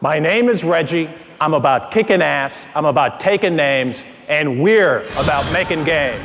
My name is Reggie. I'm about kicking ass, I'm about taking names, and we're about making games.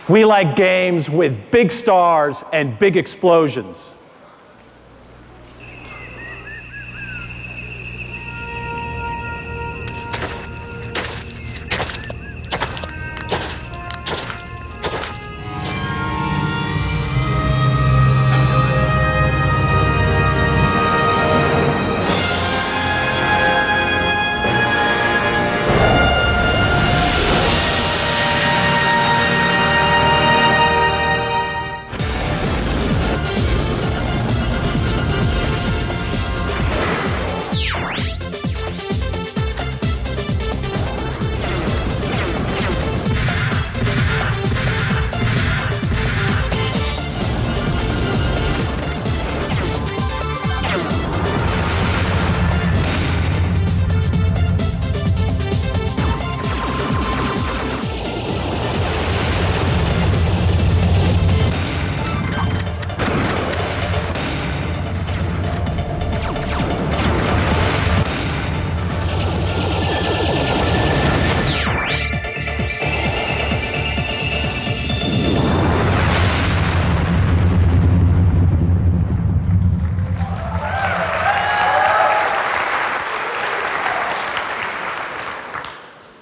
We like games with big stars and big explosions.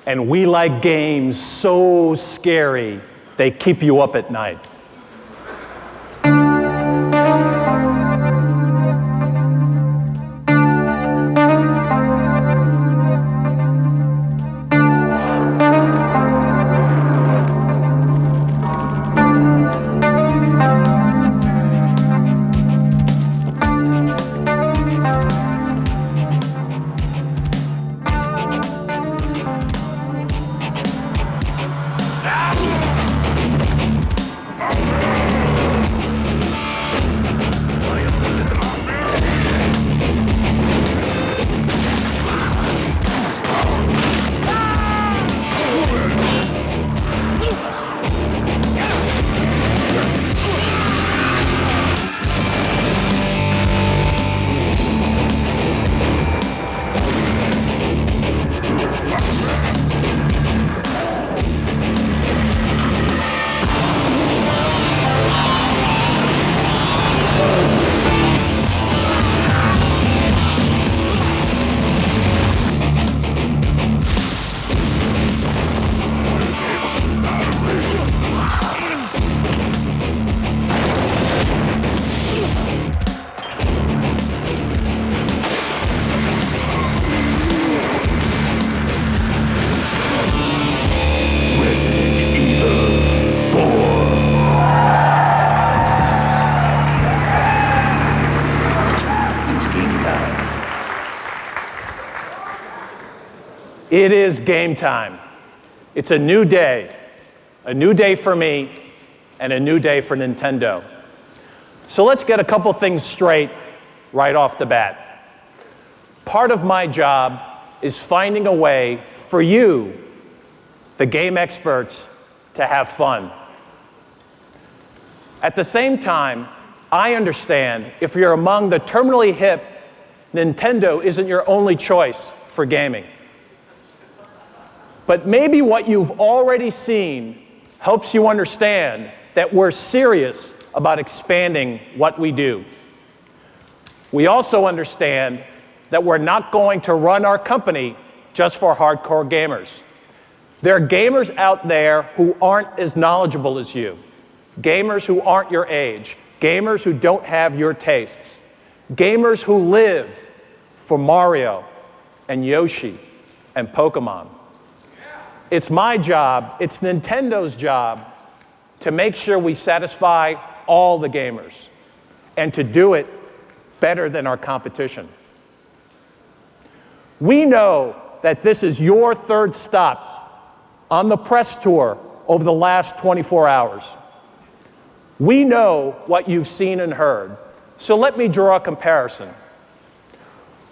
And we like games so scary, they keep you up at night. It is game time. It's a new day for me, and a new day for Nintendo. So let's get a couple things straight right off the bat. Part of my job is finding a way for you, the game experts, to have fun. At the same time, I understand if you're among the terminally hip, Nintendo isn't your only choice for gaming. But maybe what you've already seen helps you understand that we're serious about expanding what we do. We also understand that we're not going to run our company just for hardcore gamers. There are gamers out there who aren't as knowledgeable as you, gamers who aren't your age, gamers who don't have your tastes, gamers who live for Mario and Yoshi and Pokemon. It's my job, it's Nintendo's job, to make sure we satisfy all the gamers and to do it better than our competition. We know that this is your third stop on the press tour over the last 24 hours. We know what you've seen and heard, so let me draw a comparison.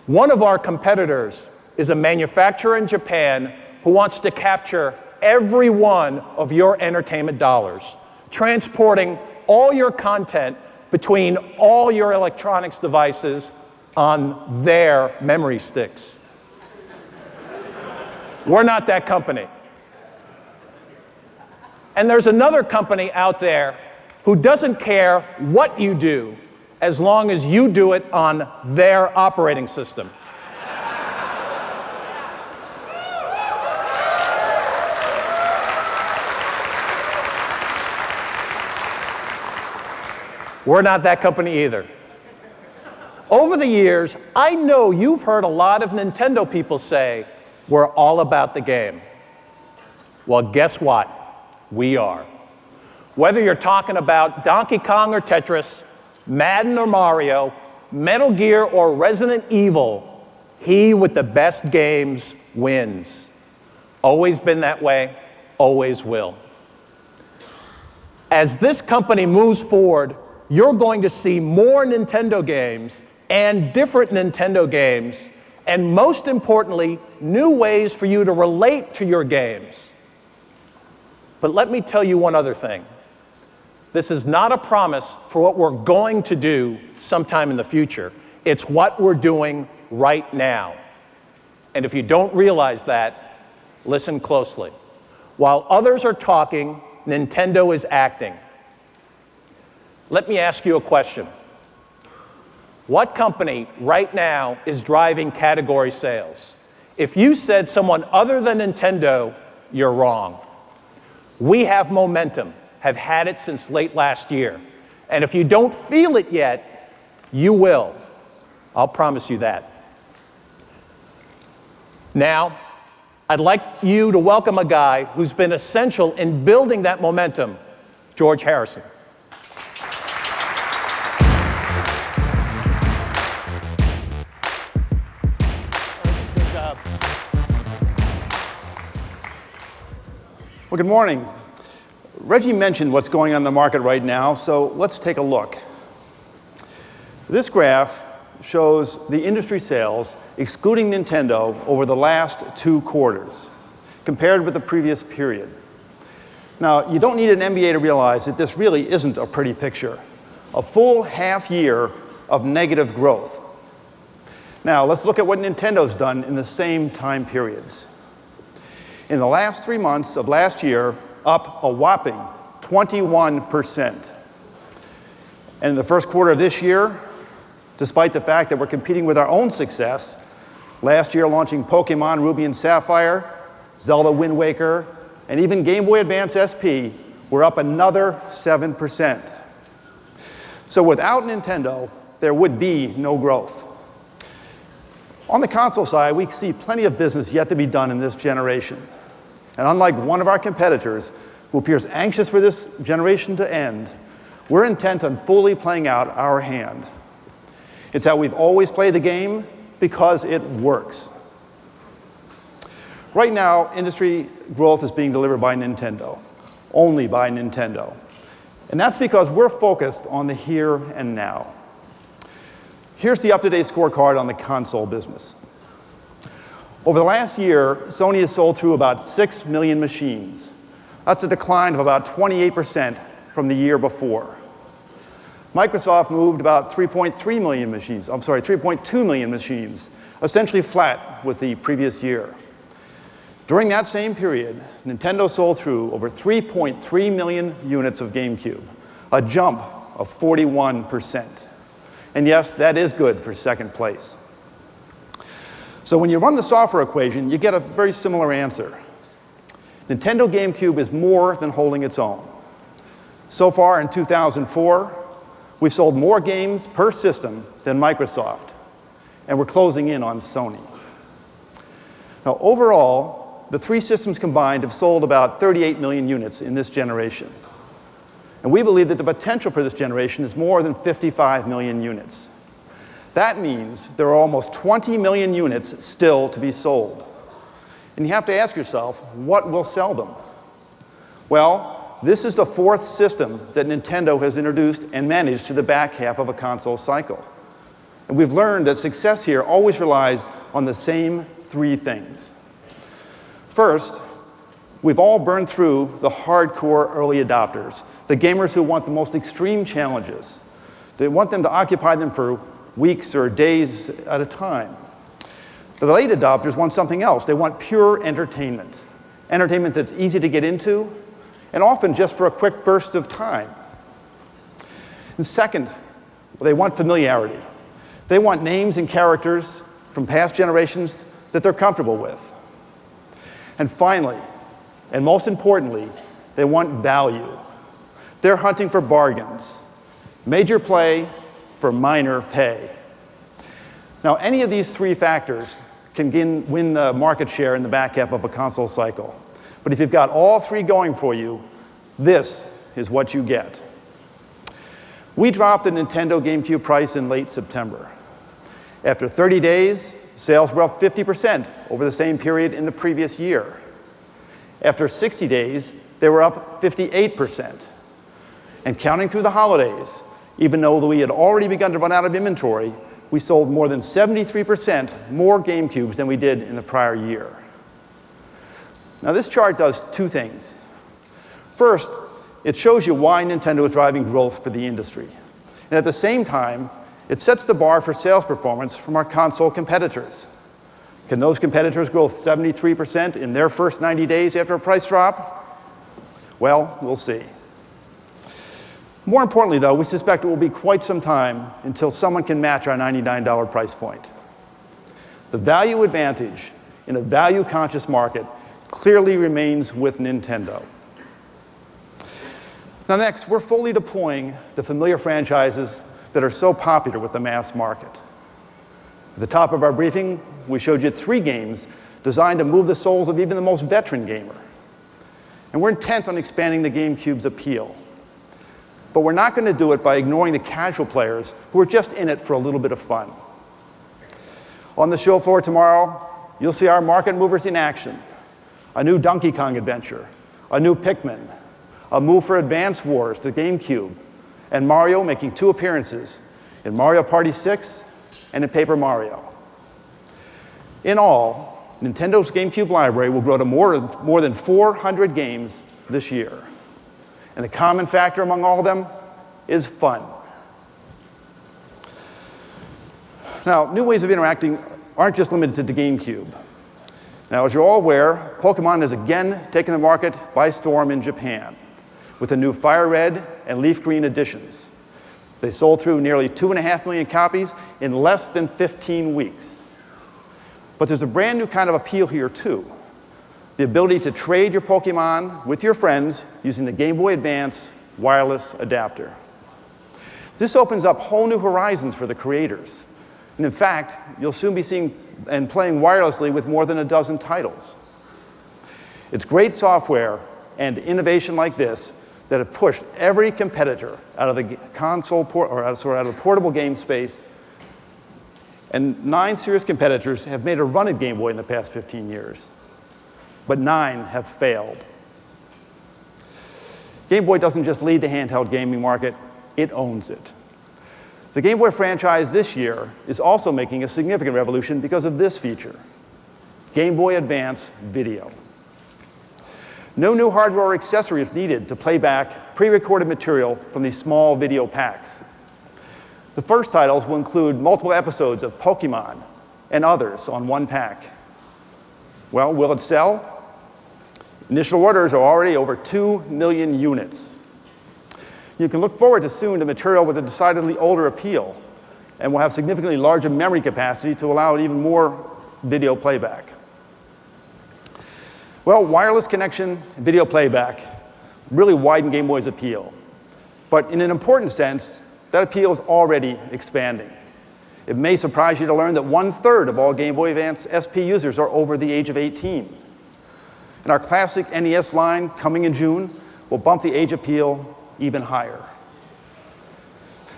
One of our competitors is a manufacturer in Japan who wants to capture every one of your entertainment dollars, transporting all your content between all your electronics devices on their memory sticks. We're not that company. And there's another company out there who doesn't care what you do as long as you do it on their operating system. We're not that company either. Over the years, I know you've heard a lot of Nintendo people say, we're all about the game. Well, guess what? We are. Whether you're talking about Donkey Kong or Tetris, Madden or Mario, Metal Gear or Resident Evil, he with the best games wins. Always been that way, always will. As this company moves forward, you're going to see more Nintendo games and different Nintendo games, and most importantly, new ways for you to relate to your games. But let me tell you one other thing. This is not a promise for what we're going to do sometime in the future. It's what we're doing right now. And if you don't realize that, listen closely. While others are talking, Nintendo is acting. Let me ask you a question. What company right now is driving category sales? If you said someone other than Nintendo, you're wrong. We have momentum, have had it since late last year. And if you don't feel it yet, you will. I'll promise you that. Now, I'd like you to welcome a guy who's been essential in building that momentum, George Harrison. Well, good morning. Reggie mentioned what's going on in the market right now, so let's take a look. This graph shows the industry sales, excluding Nintendo, over the last 2 quarters, compared with the previous period. Now, you don't need an MBA to realize that this really isn't a pretty picture. A full half year of negative growth. Now, let's look at what Nintendo's done in the same time periods. In the last 3 months of last year, up a whopping 21%. And in the first quarter of this year, despite the fact that we're competing with our own success, last year launching Pokemon Ruby and Sapphire, Zelda Wind Waker, and even Game Boy Advance SP, we're up another 7%. So without Nintendo, there would be no growth. On the console side, we see plenty of business yet to be done in this generation. And unlike one of our competitors, who appears anxious for this generation to end, we're intent on fully playing out our hand. It's how we've always played the game because it works. Right now, industry growth is being delivered by Nintendo, only by Nintendo. And that's because we're focused on the here and now. Here's the up-to-date scorecard on the console business. Over the last year, Sony has sold through about 6 million machines. That's a decline of about 28% from the year before. Microsoft moved about 3.3 million machines, 3.2 million machines, essentially flat with the previous year. During that same period, Nintendo sold through over 3.3 million units of GameCube, a jump of 41%. And yes, that is good for second place. So when you run the software equation, you get a very similar answer. Nintendo GameCube is more than holding its own. So far in 2004, we've sold more games per system than Microsoft, and we're closing in on Sony. Now, overall, the three systems combined have sold about 38 million units in this generation. And we believe that the potential for this generation is more than 55 million units. That means there are almost 20 million units still to be sold. And you have to ask yourself, what will sell them? Well, this is the fourth system that Nintendo has introduced and managed to the back half of a console cycle. And we've learned that success here always relies on the same three things. First, we've all burned through the hardcore early adopters, the gamers who want the most extreme challenges. They want them to occupy them for weeks or days at a time. The late adopters want something else. They want pure entertainment, entertainment that's easy to get into, and often just for a quick burst of time. And second, they want familiarity. They want names and characters from past generations that they're comfortable with. And finally, and most importantly, they want value. They're hunting for bargains. Major play for minor pay. Now, any of these three factors can win the market share in the back half of a console cycle. But if you've got all three going for you, this is what you get. We dropped the Nintendo GameCube price in late September. After 30 days, sales were up 50% over the same period in the previous year. After 60 days, they were up 58%. And counting through the holidays, even though we had already begun to run out of inventory, we sold more than 73% more GameCubes than we did in the prior year. Now, this chart does two things. First, it shows you why Nintendo is driving growth for the industry. And at the same time, it sets the bar for sales performance from our console competitors. Can those competitors grow 73% in their first 90 days after a price drop? Well, we'll see. More importantly, though, we suspect it will be quite some time until someone can match our $99 price point. The value advantage in a value-conscious market clearly remains with Nintendo. Now next, we're fully deploying the familiar franchises that are so popular with the mass market. At the top of our briefing, we showed you 3 games designed to move the souls of even the most veteran gamer. And we're intent on expanding the GameCube's appeal. But we're not going to do it by ignoring the casual players who are just in it for a little bit of fun. On the show floor tomorrow, you'll see our market movers in action. A new Donkey Kong adventure, a new Pikmin, a move for Advance Wars to GameCube, and Mario making 2 appearances in Mario Party 6 and in Paper Mario. In all, Nintendo's GameCube library will grow to more than 400 games this year. And the common factor among all of them is fun. Now, new ways of interacting aren't just limited to the GameCube. Now, as you're all aware, Pokemon has again taken the market by storm in Japan with the new Fire Red and Leaf Green editions. They sold through nearly 2.5 million copies in less than 15 weeks. But there's a brand new kind of appeal here, too. The ability to trade your Pokemon with your friends using the Game Boy Advance wireless adapter. This opens up whole new horizons for the creators. And in fact, you'll soon be seeing and playing wirelessly with more than a dozen titles. It's great software and innovation like this that have pushed every competitor out of the out of the portable game space. And 9 serious competitors have made a run at Game Boy in the past 15 years. but 9 have failed. Game Boy doesn't just lead the handheld gaming market, it owns it. The Game Boy franchise this year is also making a significant revolution because of this feature, Game Boy Advance Video. No new hardware or accessories needed to play back pre-recorded material from these small video packs. The first titles will include multiple episodes of Pokemon and others on one pack. Well, will it sell? Initial orders are already over 2 million units. You can look forward to soon to material with a decidedly older appeal, and will have significantly larger memory capacity to allow even more video playback. Well, wireless connection and video playback really widen Game Boy's appeal. But in an important sense, that appeal is already expanding. It may surprise you to learn that 1/3 of all Game Boy Advance SP users are over the age of 18. And our classic NES line, coming in June, will bump the age appeal even higher.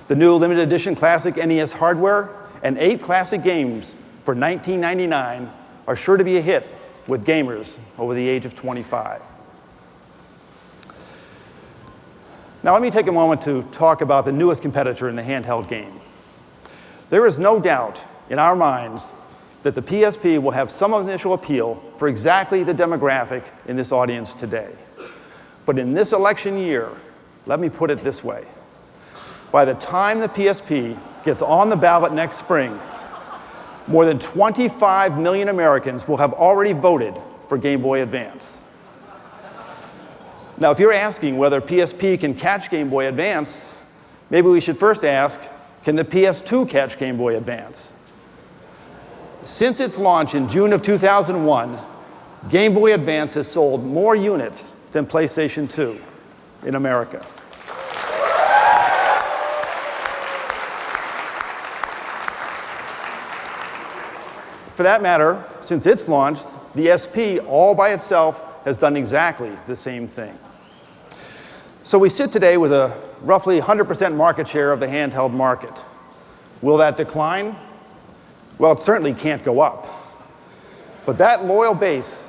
The new limited edition classic NES hardware and 8 classic games for $19.99 are sure to be a hit with gamers over the age of 25. Now let me take a moment to talk about the newest competitor in the handheld game. There is no doubt in our minds that the PSP will have some initial appeal for exactly the demographic in this audience today. But in this election year, let me put it this way. By the time the PSP gets on the ballot next spring, more than 25 million Americans will have already voted for Game Boy Advance. Now, if you're asking whether PSP can catch Game Boy Advance, maybe we should first ask, can the PS2 catch Game Boy Advance? Since its launch in June of 2001, Game Boy Advance has sold more units than PlayStation 2 in America. For that matter, since its launch, the SP all by itself has done exactly the same thing. So we sit today with a roughly 100% market share of the handheld market. Will that decline? Well, it certainly can't go up. But that loyal base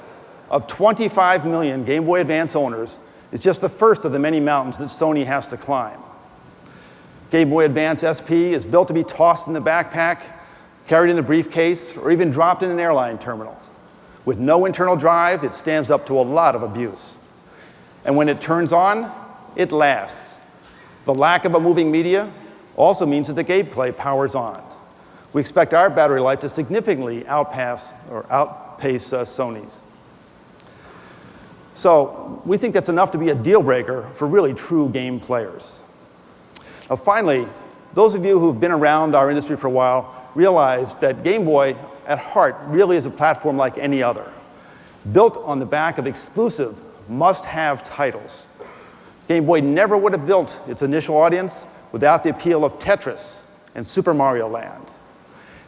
of 25 million Game Boy Advance owners is just the first of the many mountains that Sony has to climb. Game Boy Advance SP is built to be tossed in the backpack, carried in the briefcase, or even dropped in an airline terminal. With no internal drive, it stands up to a lot of abuse. And when it turns on, it lasts. The lack of a moving media also means that the gameplay powers on. We expect our battery life to significantly outpace Sony's. So we think that's enough to be a deal breaker for really true game players. Now finally, those of you who've been around our industry for a while realize that Game Boy at heart really is a platform like any other, built on the back of exclusive must-have titles. Game Boy never would have built its initial audience without the appeal of Tetris and Super Mario Land.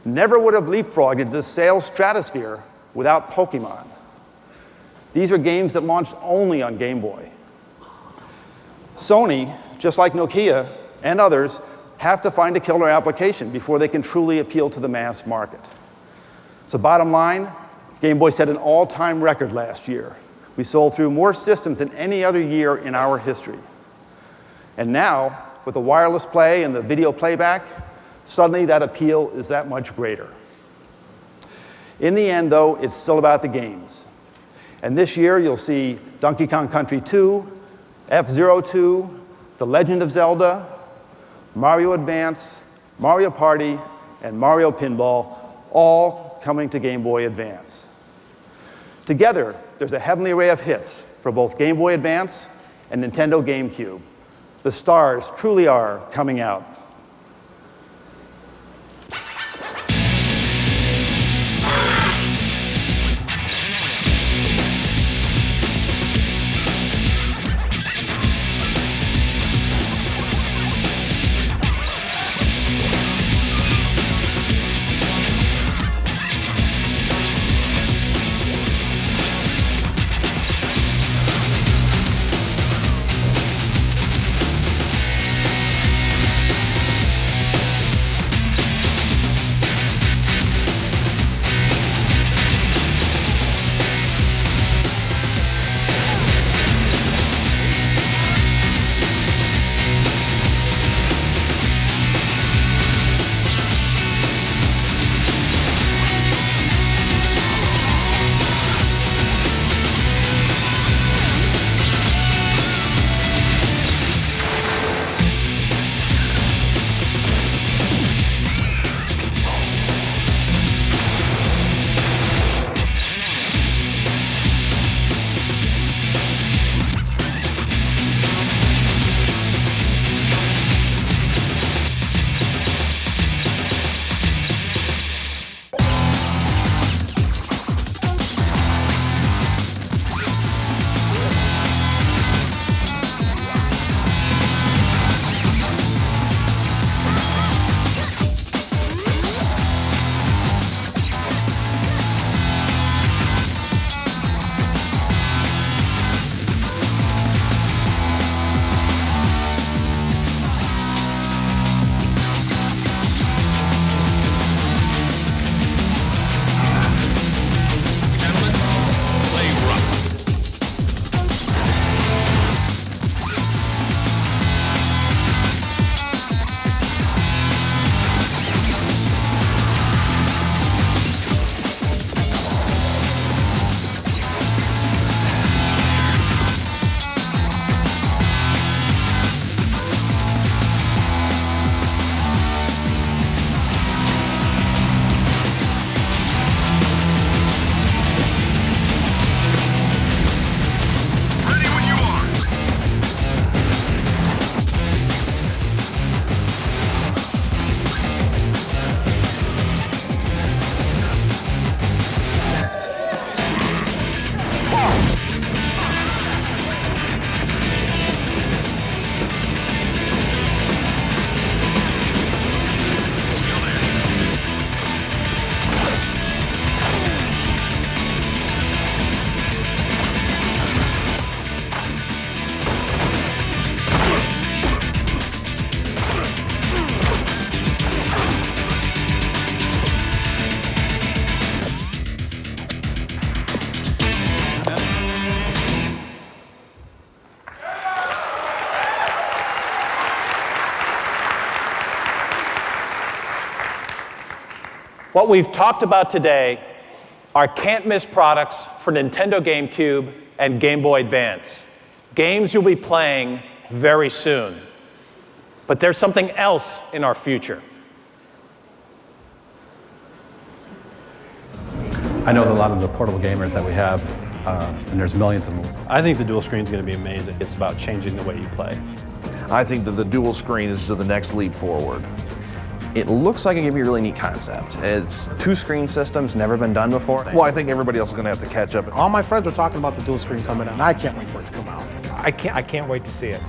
Never would have leapfrogged into the sales stratosphere without Pokemon. These are games that launched only on Game Boy. Sony, just like Nokia and others, have to find a killer application before they can truly appeal to the mass market. So bottom line, Game Boy set an all-time record last year. We sold through more systems than any other year in our history. And now, with the wireless play and the video playback, suddenly that appeal is that much greater. In the end, though, it's still about the games. And this year, you'll see Donkey Kong Country 2, F-Zero 2, The Legend of Zelda, Mario Advance, Mario Party, and Mario Pinball, all coming to Game Boy Advance. Together, there's a heavenly array of hits for both Game Boy Advance and Nintendo GameCube. The stars truly are coming out. What we've talked about today are can't-miss products for Nintendo GameCube and Game Boy Advance. Games you'll be playing very soon. But there's something else in our future. I know that a lot of the portable gamers that we have, and there's millions of them. I think the dual screen is going to be amazing. It's about changing the way you play. I think that the dual screen is the next leap forward. It looks like it can be a really neat concept. It's two screen systems, never been done before. Well, I think everybody else is going to have to catch up. All my friends are talking about the dual screen coming out, and I can't wait for it to come out. I can't wait to see it.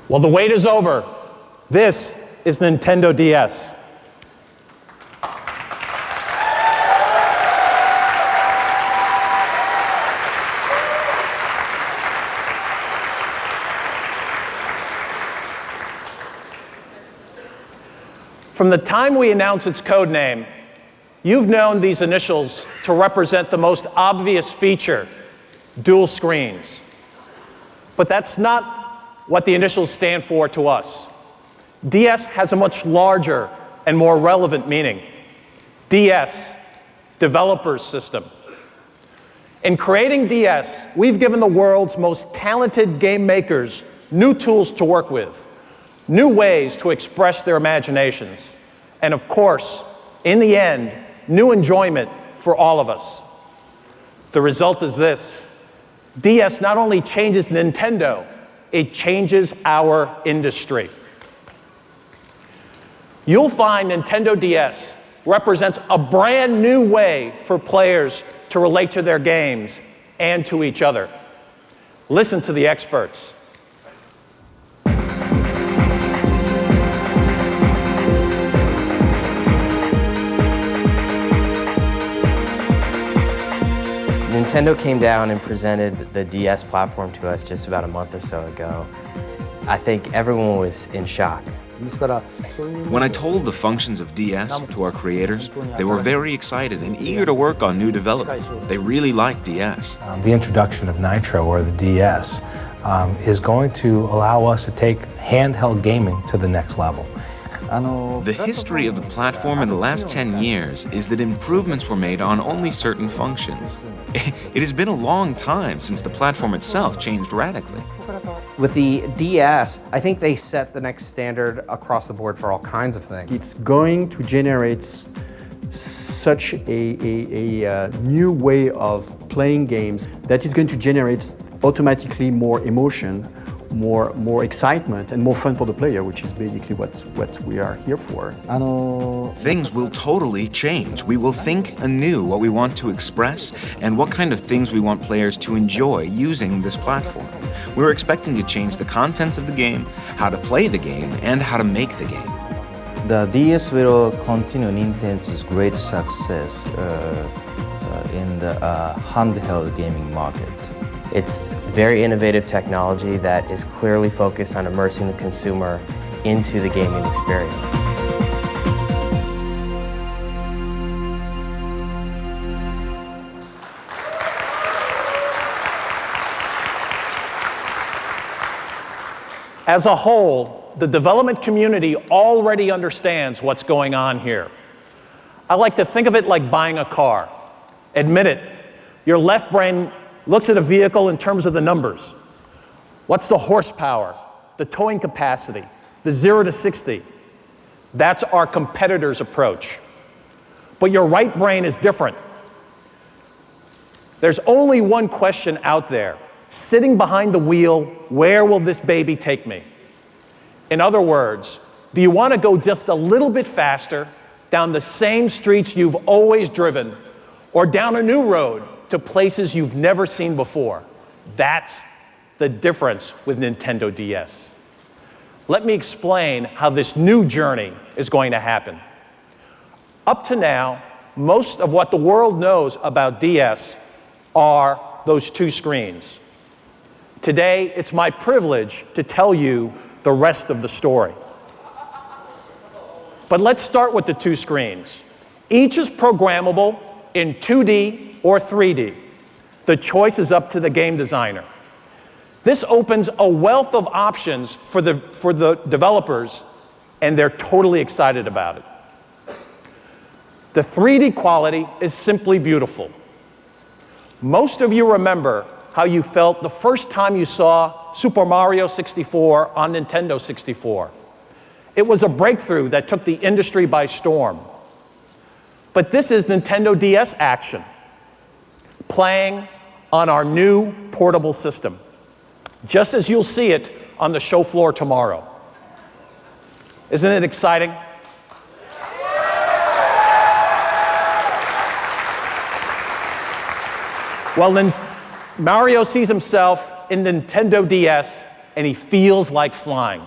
Well, the wait is over. This is Nintendo DS. From the time we announced its code name, you've known these initials to represent the most obvious feature, dual screens. But that's not what the initials stand for to us. DS has a much larger and more relevant meaning. DS, Developer's System. In creating DS, we've given the world's most talented game makers new tools to work with, new ways to express their imaginations, and of course, in the end, new enjoyment for all of us. The result is this: DS not only changes Nintendo, it changes our industry. You'll find Nintendo DS represents a brand new way for players to relate to their games and to each other. Listen to the experts. Nintendo came down and presented the DS platform to us just about a month or so ago. I think everyone was in shock. When I told the functions of DS to our creators, they were very excited and eager to work on new development. They really liked DS. The introduction of Nitro, or the DS, is going to allow us to take handheld gaming to the next level. The history of the platform in the last 10 years is that improvements were made on only certain functions. It has been a long time since the platform itself changed radically. With the DS, I think they set the next standard across the board for all kinds of things. It's going to generate such a new way of playing games that is going to generate automatically more emotion, more excitement, and more fun for the player, which is basically what we are here for. Things will totally change. We will think anew what we want to express and what kind of things we want players to enjoy using this platform. We're expecting to change the contents of the game, how to play the game, and how to make the game. The DS will continue Nintendo's great success in the handheld gaming market. It's very innovative technology that is clearly focused on immersing the consumer into the gaming experience. As a whole, the development community already understands what's going on here. I like to think of it like buying a car. Admit it, your left brain looks at a vehicle in terms of the numbers. What's the horsepower, the towing capacity, the 0 to 60? That's our competitor's approach. But your right brain is different. There's only one question out there. Sitting behind the wheel, where will this baby take me? In other words, do you want to go just a little bit faster down the same streets you've always driven, or down a new road to places you've never seen before? That's the difference with Nintendo DS. Let me explain how this new journey is going to happen. Up to now, most of what the world knows about DS are those two screens. Today, it's my privilege to tell you the rest of the story. But let's start with the two screens. Each is programmable in 2D or 3D. The choice is up to the game designer. This opens a wealth of options for the developers, and they're totally excited about it. The 3D quality is simply beautiful. Most of you remember how you felt the first time you saw Super Mario 64 on Nintendo 64. It was a breakthrough that took the industry by storm. But this is Nintendo DS action, playing on our new portable system, just as you'll see it on the show floor tomorrow. Isn't it exciting? Well, then Mario sees himself in Nintendo DS, and he feels like flying.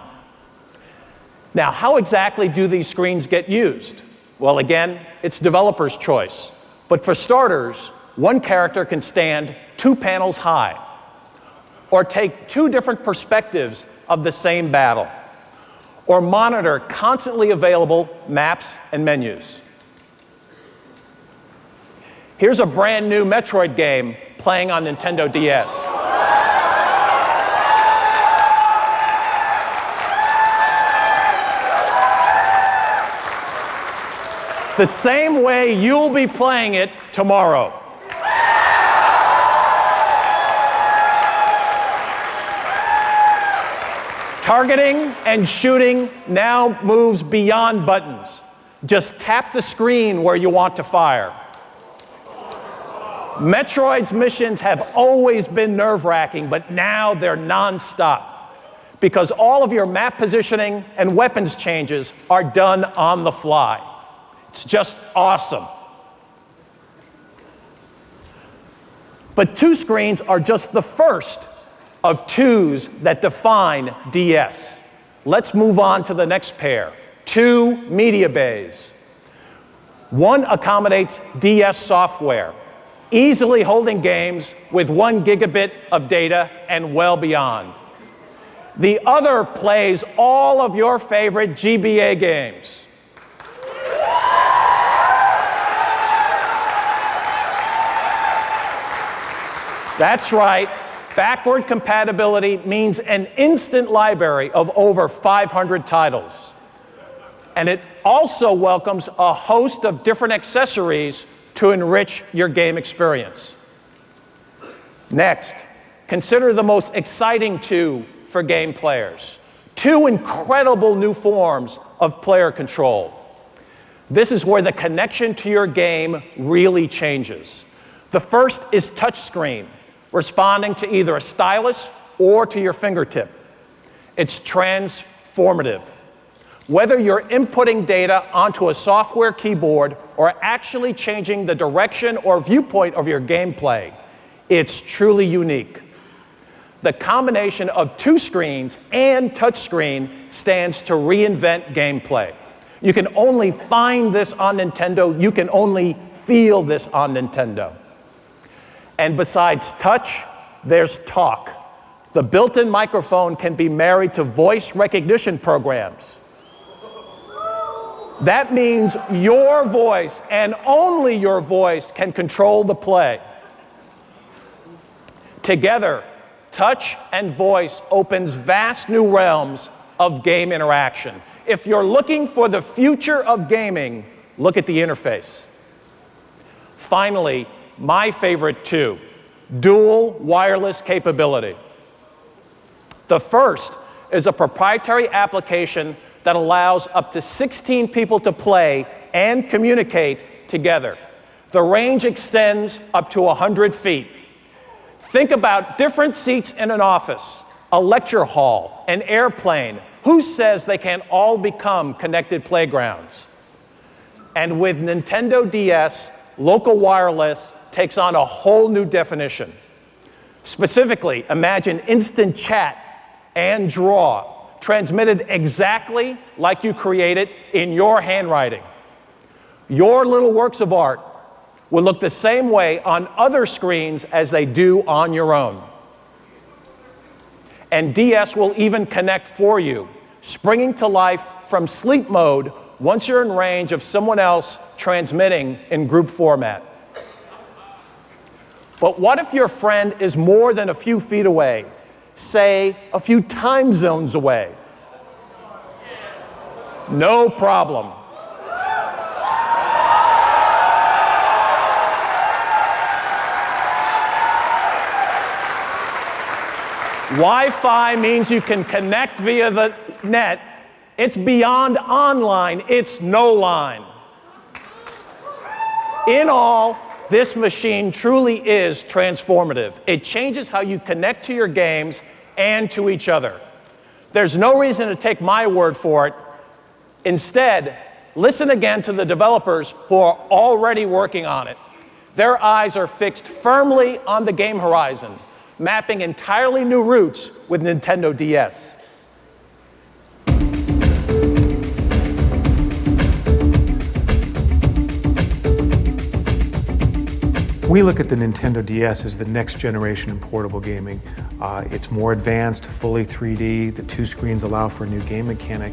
Now, how exactly do these screens get used? Well, again, it's developer's choice. But for starters, one character can stand 2 panels high, or take 2 different perspectives of the same battle, or monitor constantly available maps and menus. Here's a brand new Metroid game playing on Nintendo DS. The same way you'll be playing it tomorrow. Targeting and shooting now moves beyond buttons. Just tap the screen where you want to fire. Metroid's missions have always been nerve-wracking, but now they're non-stop, because all of your map positioning and weapons changes are done on the fly. It's just awesome. But 2 screens are just the first of 2s that define DS. Let's move on to the next pair, 2 media bays. One accommodates DS software, easily holding games with 1 gigabit of data and well beyond. The other plays all of your favorite GBA games. That's right, backward compatibility means an instant library of over 500 titles. And it also welcomes a host of different accessories to enrich your game experience. Next, consider the most exciting 2 for game players. 2 incredible new forms of player control. This is where the connection to your game really changes. The first is touchscreen, responding to either a stylus or to your fingertip. It's transformative. Whether you're inputting data onto a software keyboard or actually changing the direction or viewpoint of your gameplay, it's truly unique. The combination of 2 screens and touchscreen stands to reinvent gameplay. You can only find this on Nintendo. You can only feel this on Nintendo. And besides touch, there's talk. The built-in microphone can be married to voice recognition programs. That means your voice, and only your voice, can control the play. Together, touch and voice opens vast new realms of game interaction. If you're looking for the future of gaming, look at the interface. Finally, my favorite 2, dual wireless capability. The first is a proprietary application that allows up to 16 people to play and communicate together. The range extends up to 100 feet. Think about different seats in an office, a lecture hall, an airplane. Who says they can't all become connected playgrounds? And with Nintendo DS, local wireless takes on a whole new definition. Specifically, imagine instant chat and draw, transmitted exactly like you created in your handwriting. Your little works of art will look the same way on other screens as they do on your own. And DS will even connect for you, springing to life from sleep mode once you're in range of someone else transmitting in group format. But what if your friend is more than a few feet away, say a few time zones away? No problem. Wi-Fi means you can connect via the net. It's beyond online, it's no line. In all, this machine truly is transformative. It changes how you connect to your games and to each other. There's no reason to take my word for it. Instead, listen again to the developers who are already working on it. Their eyes are fixed firmly on the game horizon, mapping entirely new routes with Nintendo DS. We look at the Nintendo DS as the next generation in portable gaming. It's more advanced, fully 3D. The two screens allow for a new game mechanic.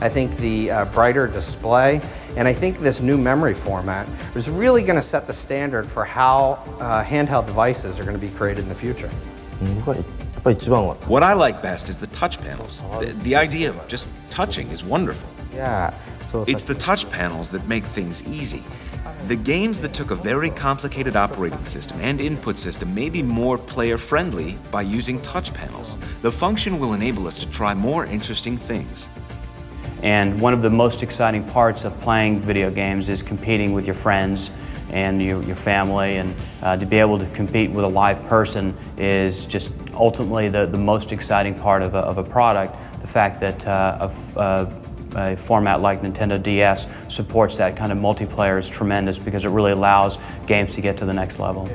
I think the brighter display, and I think this new memory format is really going to set the standard for how handheld devices are going to be created in the future. What I like best is the touch panels. The idea of just touching is wonderful. Yeah. It's the touch panels that make things easy. The games that took a very complicated operating system and input system may be more player-friendly by using touch panels. The function will enable us to try more interesting things. And one of the most exciting parts of playing video games is competing with your friends and your family, and to be able to compete with a live person is just ultimately the most exciting part of a product. The fact that a format like Nintendo DS supports that kind of multiplayer is tremendous because it really allows games to get to the next level.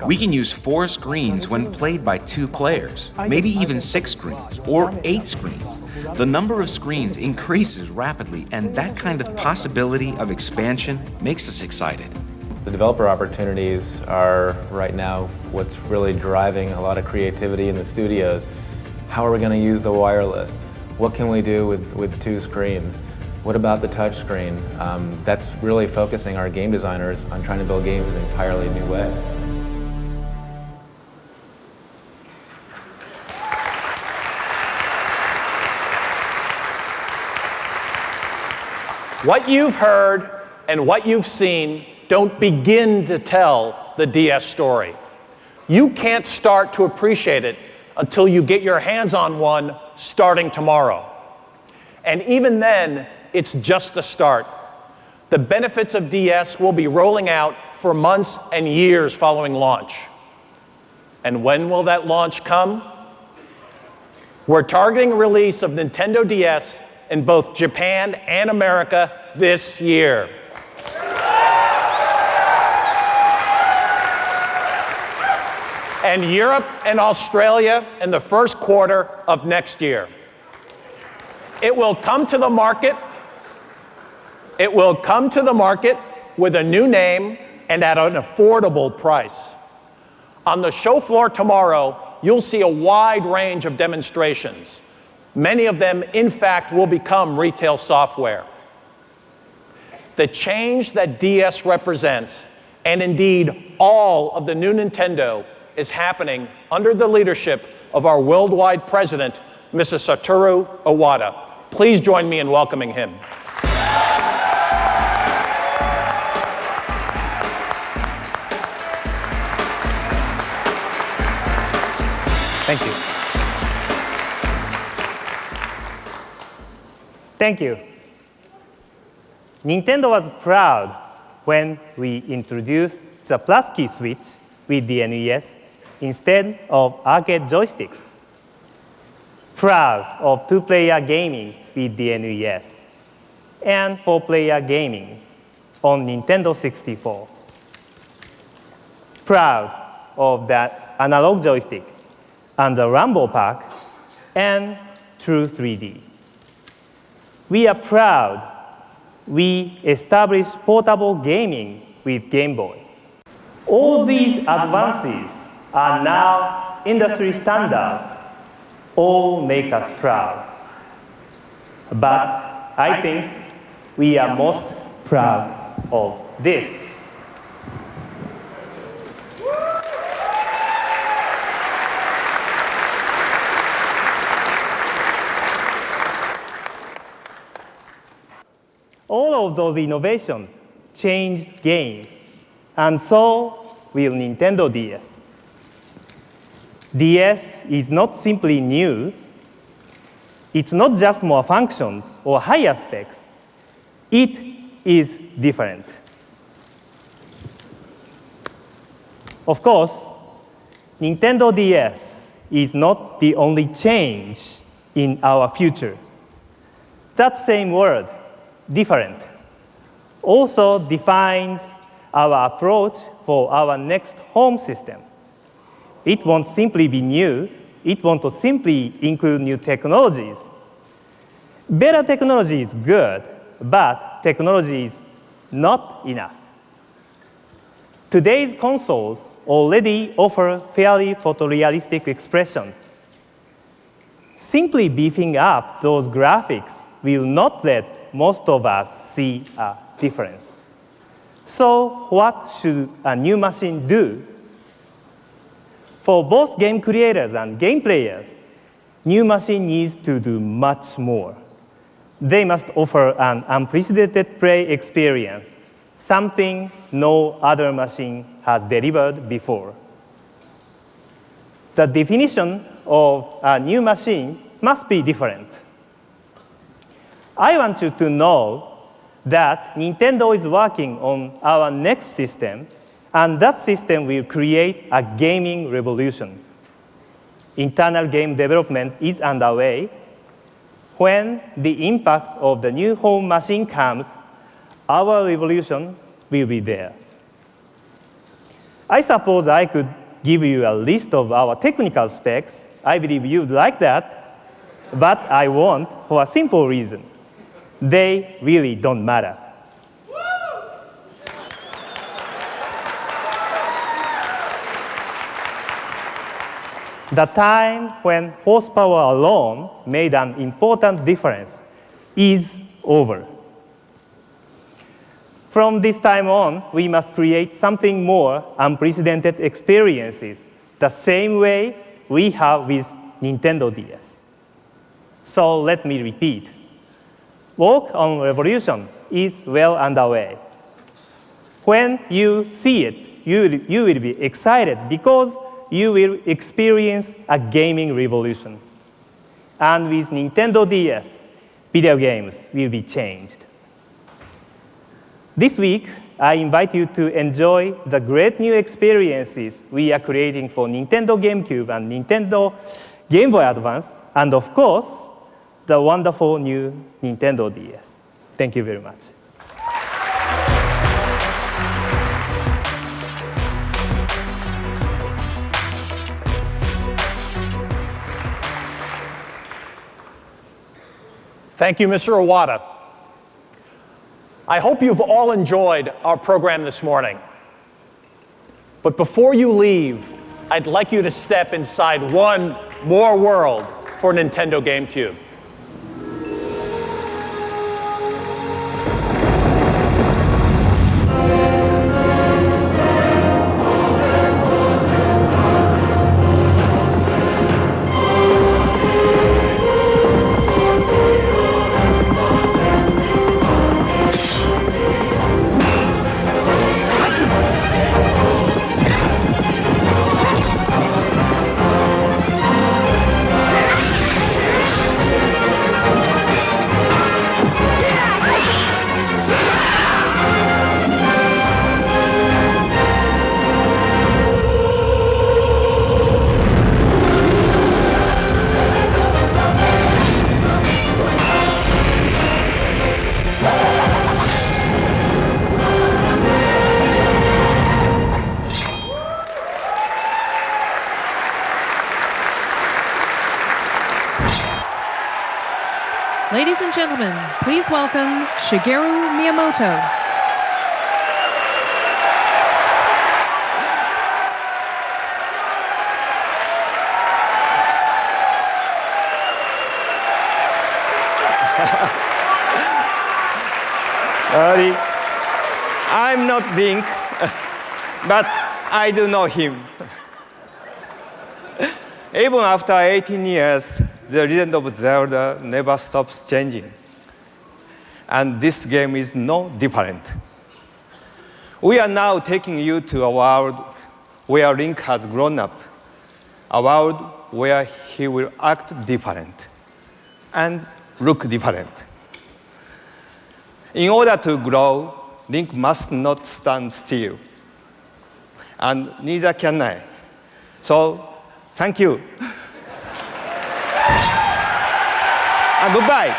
We can use 4 screens when played by 2 players, maybe even 6 screens or 8 screens. The number of screens increases rapidly, and that kind of possibility of expansion makes us excited. The developer opportunities are right now what's really driving a lot of creativity in the studios. How are we going to use the wireless? What can we do with 2 screens? What about the touch screen? That's really focusing our game designers on trying to build games in an entirely new way. What you've heard and what you've seen don't begin to tell the DS story. You can't start to appreciate it until you get your hands on one starting tomorrow. And even then, it's just a start. The benefits of DS will be rolling out for months and years following launch. And when will that launch come? We're targeting a release of Nintendo DS in both Japan and America this year. And Europe and Australia in the first quarter of next year. It will come to the market. It will come to the market with a new name and at an affordable price. On the show floor tomorrow, you'll see a wide range of demonstrations. Many of them, in fact, will become retail software. The change that DS represents, and indeed all of the new Nintendo, is happening under the leadership of our worldwide president, Mrs. Satoru Iwata. Please join me in welcoming him. Thank you. Thank you. Nintendo was proud when we introduced the plus key switch with the NES instead of arcade joysticks. Proud of 2-player gaming with the NES and 4-player gaming on Nintendo 64. Proud of that analog joystick and the Rumble Pack and True 3D. We are proud we established portable gaming with Game Boy. All these advances are now industry standards. All make us proud. But I think we are most proud of this. All of those innovations changed games, and so will Nintendo DS. DS is not simply new. It's not just more functions or higher specs. It is different. Of course, Nintendo DS is not the only change in our future. That same word, different, also defines our approach for our next home system. It won't simply be new. It won't simply include new technologies. Better technology is good, but technology is not enough. Today's consoles already offer fairly photorealistic expressions. Simply beefing up those graphics will not let most of us see a difference. So what should a new machine do? For both game creators and game players, new machine needs to do much more. They must offer an unprecedented play experience, something no other machine has delivered before. The definition of a new machine must be different. I want you to know that Nintendo is working on our next system, and that system will create a gaming revolution. Internal game development is underway. When the impact of the new home machine comes, our revolution will be there. I suppose I could give you a list of our technical specs. I believe you'd like that, but I won't for a simple reason. They really don't matter. The time when horsepower alone made an important difference is over. From this time on, we must create something more unprecedented experiences, the same way we have with Nintendo DS. So let me repeat. Work on revolution is well underway. When you see it, you will be excited because you will experience a gaming revolution. And with Nintendo DS, video games will be changed. This week, I invite you to enjoy the great new experiences we are creating for Nintendo GameCube and Nintendo Game Boy Advance, and of course, the wonderful new Nintendo DS. Thank you very much. Thank you, Mr. Iwata. I hope you've all enjoyed our program this morning. But before you leave, I'd like you to step inside one more world for Nintendo GameCube. Ladies and gentlemen, please welcome Shigeru Miyamoto. I'm not Link, but I do know him. Even after 18 years, the legend of Zelda never stops changing. and this game is no different. We are now taking you to a world where Link has grown up, a world where he will act different and look different. In order to grow, Link must not stand still, and neither can I. So, thank you. And goodbye.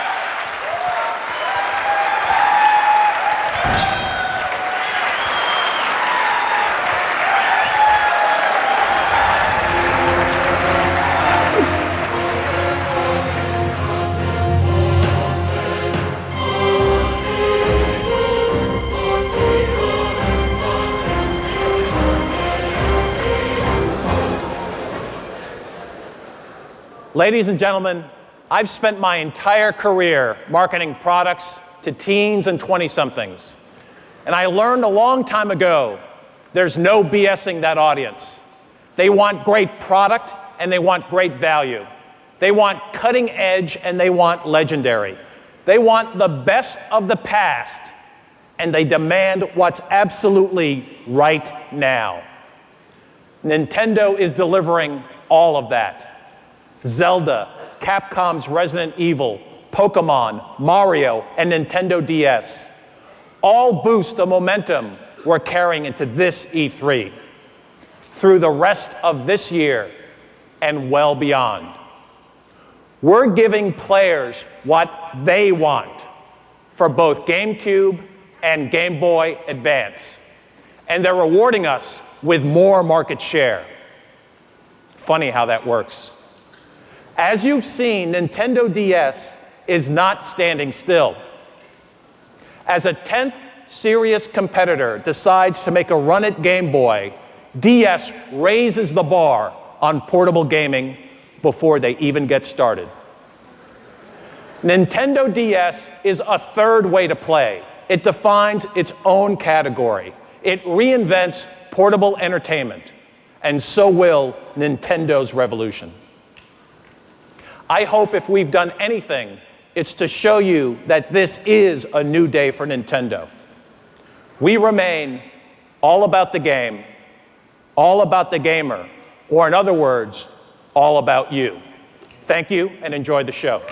Ladies and gentlemen, I've spent my entire career marketing products to teens and 20-somethings. And I learned a long time ago, there's no BSing that audience. They want great product and they want great value. They want cutting edge and they want legendary. They want the best of the past and they demand what's absolutely right now. Nintendo is delivering all of that. Zelda, Capcom's Resident Evil, Pokemon, Mario, and Nintendo DS all boost the momentum we're carrying into this E3 through the rest of this year and well beyond. We're giving players what they want for both GameCube and Game Boy Advance, and they're rewarding us with more market share. Funny how that works. As you've seen, Nintendo DS is not standing still. As a 10th serious competitor decides to make a run at Game Boy, DS raises the bar on portable gaming before they even get started. Nintendo DS is a third way to play. It defines its own category. It reinvents portable entertainment, and so will Nintendo's revolution. I hope if we've done anything, it's to show you that this is a new day for Nintendo. We remain all about the game, all about the gamer, or in other words, all about you. Thank you and enjoy the show.